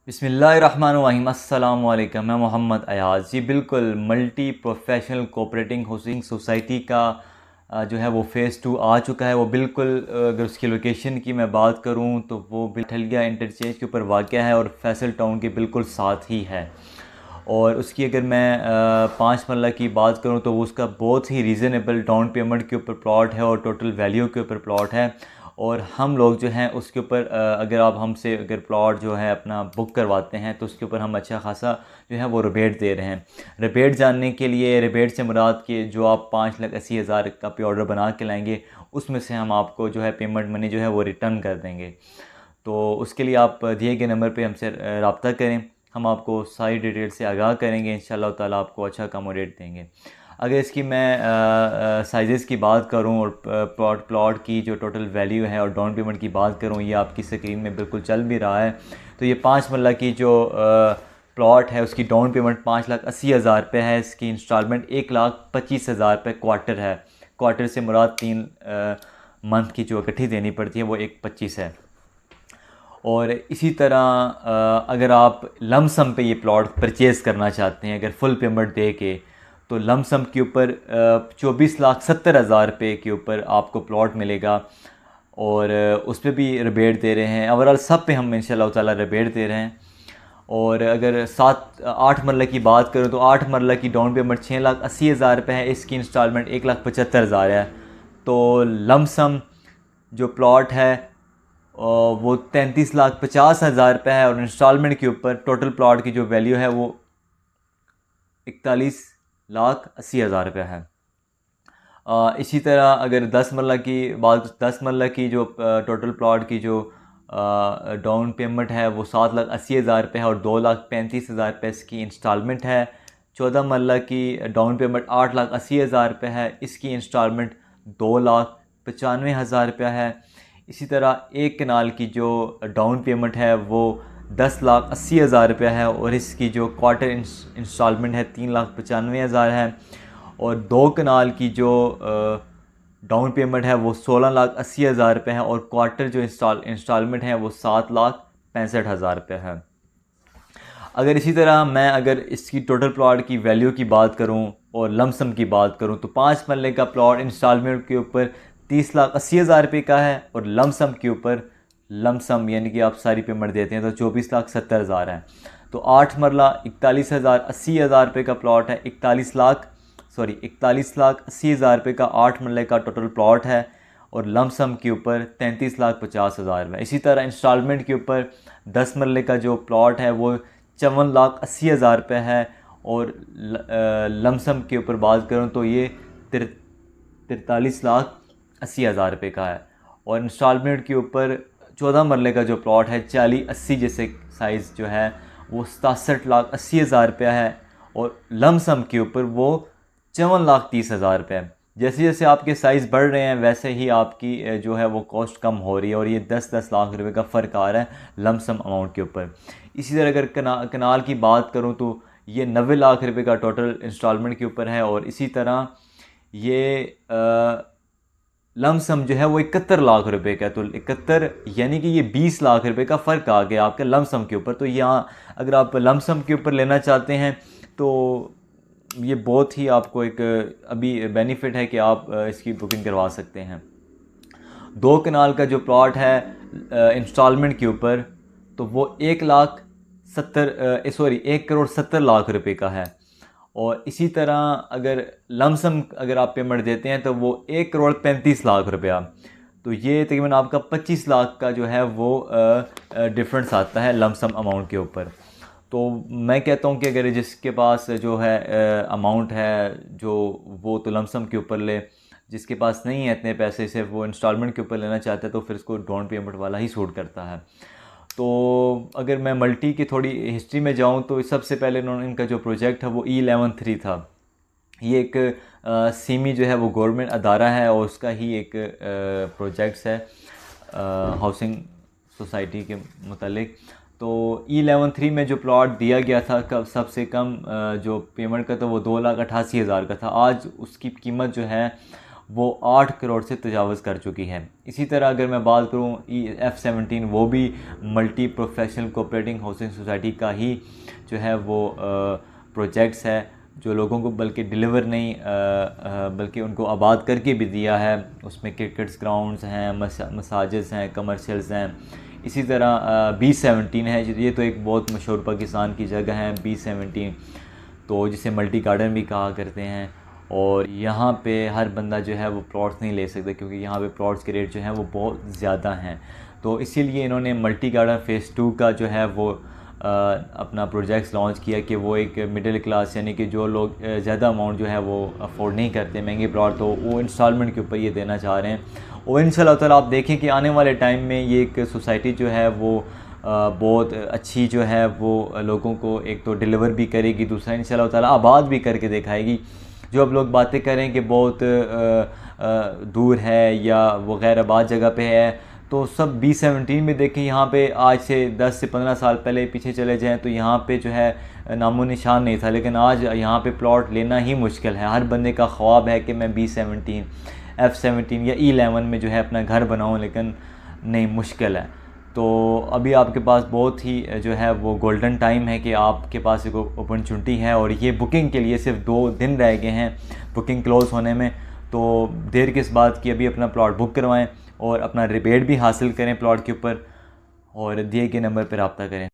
बिस्मिल्लाहिर्रहमानिर्रहीम। अस्सलाम वालेकुम। मैं मोहम्मद अयाज़ जी बिल्कुल multi professional cooperating housing society का जो है वो फ़ेज़ 2 आ चुका है। वो बिल्कुल अगर उसकी लोकेशन की मैं बात करूँ तो वो ठलगिया इंटरचेंज के ऊपर वाक़या है और फैसल टाउन के बिल्कुल साथ ही है। और उसकी अगर मैं 5 मरला की बात करूँ तो वो उसका बहुत ही रीज़नेबल डाउन पेमेंट के ऊपर प्लॉट है और टोटल वैल्यू के ऊपर प्लॉट है। और हम लोग जो हैं उसके ऊपर अगर आप हमसे अगर प्लॉट जो है अपना बुक करवाते हैं तो उसके ऊपर हम अच्छा खासा जो है वो रिबेट दे रहे हैं। रिबेट जानने के लिए, रिबेट से मुराद के जो आप 5,80,000 का पे ऑर्डर बना के लाएंगे उसमें से हम आपको जो है पेमेंट मनी जो है वो रिटर्न कर देंगे। तो उसके लिए आप दिए गए नंबर पे हमसे रब्ता करें, हम आपको सारी डिटेल से आगाह करेंगे। इंशाल्लाह ताला आपको अच्छा अकोमोडेट देंगे। अगर इसकी मैं साइज़ की बात करूं और प्लॉट की जो टोटल वैल्यू है और डाउन पेमेंट की बात करूं, ये आपकी स्क्रीन में बिल्कुल चल भी रहा है। तो ये 5 मरला की जो प्लॉट है उसकी डाउन पेमेंट 5,80,000 रुपये है। इसकी इंस्टॉलमेंट 1,25,000 रुपये क्वार्टर है। क्वार्टर से मुराद 3 मंथ की जो इकट्ठी देनी पड़ती है वो 1,25 है। और इसी तरह अगर आप लमसम पे ये प्लॉट परचेज़ करना चाहते हैं, अगर फुल पेमेंट दे के, तो लमसम के ऊपर 24,70,000 रुपये के ऊपर आपको प्लॉट मिलेगा। और उस पर भी रिबेट दे रहे हैं। ओवरऑल सब पे हम इंशाल्लाह ताला रिबेट दे रहे हैं। और अगर 8 मरला की बात करूँ तो 8 मरला की डाउन पेमेंट 6,80,000 रुपये है। इसकी इंस्टॉलमेंट 1,75,000 है। तो लमसम जो प्लॉट है वो 33,50,000 रुपये है। और इंस्टॉलमेंट के ऊपर टोटल प्लॉट की जो वैल्यू है वो 41,80,000 रुपये है। इसी तरह अगर 10 मरला की बात, 10 मरला की जो टोटल प्लॉट की जो डाउन पेमेंट है वो 7,80,000 रुपये है और 2,35,000 रुपये इसकी इंस्टॉलमेंट है। 14 मरला की डाउन पेमेंट 8,80,000 रुपये है। इसकी इंस्टॉलमेंट 2,95,000 रुपये है। इसी तरह एक कनाल की जो डाउन पेमेंट है वो 10,80,000 रुपये है और इसकी जो क्वार्टर इंस्टॉलमेंट है 3,95,000 है। और 2 कनाल की जो डाउन पेमेंट है वो 16,80,000 रुपये है और क्वार्टर जो इंस्टॉलमेंट है वो 7,65,000 रुपये है। अगर इसी तरह मैं अगर इसकी टोटल प्लॉट की वैल्यू की बात करूं और लमसम की बात करूं तो 5 मरले का प्लॉट इंस्टॉलमेंट के ऊपर 30,80,000 रुपये का है और लमसम के ऊपर, लमसम यानी कि आप सारी पेमेंट देते हैं तो 24,70,000 है। तो 8 मरला 41,80,000 रुपये का प्लॉट है। 41,80,000 रुपये का 8 मरले का टोटल प्लॉट है और लमसम के ऊपर 33,50,000 है। इसी तरह इंस्टॉलमेंट के ऊपर 10 मरले का जो प्लॉट है वो 54,80,000 रुपये है और लमसम के ऊपर बात करूँ तो ये 43,80,000 रुपये का है। और इंस्टॉलमेंट के ऊपर 14 मरले का जो प्लॉट है 40-80 जैसे साइज़ जो है वो 67,80,000 रुपया है और लमसम के ऊपर वो 54,30,000 रुपये है। जैसे जैसे आपके साइज़ बढ़ रहे हैं वैसे ही आपकी जो है वो कॉस्ट कम हो रही है और ये 10-10 लाख रुपए का फ़र्क आ रहा है लमसम अमाउंट के ऊपर। इसी तरह अगर कनाल की बात करूँ तो ये 90 लाख रुपए का टोटल इंस्टॉलमेंट के ऊपर है और इसी तरह ये लमसम जो है वो 71 लाख रुपए का। तो 71 यानी कि ये 20 लाख रुपए का फ़र्क आ गया आपके लमसम के ऊपर। तो यहाँ अगर आप लमसम के ऊपर लेना चाहते हैं तो ये बहुत ही आपको एक अभी बेनिफिट है कि आप इसकी बुकिंग करवा सकते हैं। 2 कनाल का जो प्लॉट है इंस्टॉलमेंट के ऊपर तो वो 1,70,000 रुपये का है। और इसी तरह अगर लमसम अगर आप पेमेंट देते हैं तो वो 1,35,00,000 रुपया। तो ये तकरीबन आपका 25 लाख का जो है वो डिफरेंस आता है लमसम अमाउंट के ऊपर। तो मैं कहता हूँ कि अगर जिसके पास जो है अमाउंट है जो वो तो लमसम के ऊपर ले, जिसके पास नहीं है इतने पैसे सिर्फ वो इंस्टॉलमेंट के ऊपर लेना चाहता है तो फिर इसको डाउन पेमेंट वाला ही सूट करता है। तो अगर मैं मल्टी की थोड़ी हिस्ट्री में जाऊँ तो सबसे पहले इन्होंने इनका जो प्रोजेक्ट है वो E11 3 था। ये एक सीमी जो है वो गवर्नमेंट अदारा है और उसका ही एक प्रोजेक्ट्स है हाउसिंग सोसाइटी के मुतालिक। तो E11 3 में जो प्लॉट दिया गया था सबसे कम जो पेमेंट का तो वो 2,88,000 का था। आज उसकी कीमत जो है वो 8 करोड़ से तजावज़ कर चुकी है। इसी तरह अगर मैं बात करूँ F17, वो भी multi professional cooperating housing society का ही जो है वो प्रोजेक्ट्स है, जो लोगों को बल्कि डिलीवर नहीं बल्कि उनको आबाद करके भी दिया है। उसमें क्रिकेट्स ग्राउंड्स हैं, मसाजिद हैं, कमर्शियल्स हैं। इसी तरह B17 है, ये तो एक बहुत मशहूर पाकिस्तान की जगह है B17, तो जिसे मल्टी गार्डन भी कहा करते हैं। और यहाँ पे हर बंदा जो है वो प्लॉट्स नहीं ले सकता, क्योंकि यहाँ पे प्लॉट्स के रेट जो हैं वो बहुत ज़्यादा हैं। तो इसीलिए इन्होंने मल्टी गार्डन फ़ेज़ 2 का जो है वो अपना प्रोजेक्ट्स लॉन्च किया कि वो एक मिडिल क्लास, यानी कि जो लोग ज़्यादा अमाउंट जो है वो अफोर्ड नहीं करते महंगे प्लॉट, तो वो इंस्टॉलमेंट के ऊपर ये देना चाह रहे हैं। और इंशाल्लाह ताला आप देखें कि आने वाले टाइम में ये एक सोसाइटी जो है वो बहुत अच्छी जो है वो लोगों को एक तो डिलीवर भी करेगी, दूसरा इंशाल्लाह ताला आबाद भी करके दिखाएगी। जो अब लोग बातें करें कि बहुत दूर है या वो गैर आबाद जगह पे है, तो सब B17 में देखें, यहाँ पे आज से 10 से 15 साल पहले पीछे चले जाएं तो यहाँ पे जो है नामो निशान नहीं था, लेकिन आज यहाँ पे प्लॉट लेना ही मुश्किल है। हर बंदे का ख्वाब है कि मैं B17, F17 या E11 में जो है अपना घर बनाऊँ, लेकिन नहीं, मुश्किल है। तो अभी आपके पास बहुत ही जो है वो गोल्डन टाइम है कि आपके पास एक अपॉर्चुनिटी है, और ये बुकिंग के लिए सिर्फ 2 दिन रह गए हैं बुकिंग क्लोज़ होने में। तो देर किस बात की, अभी अपना प्लॉट बुक करवाएं और अपना रिबेट भी हासिल करें प्लॉट के ऊपर, और दिए गए नंबर पर रब्ता करें।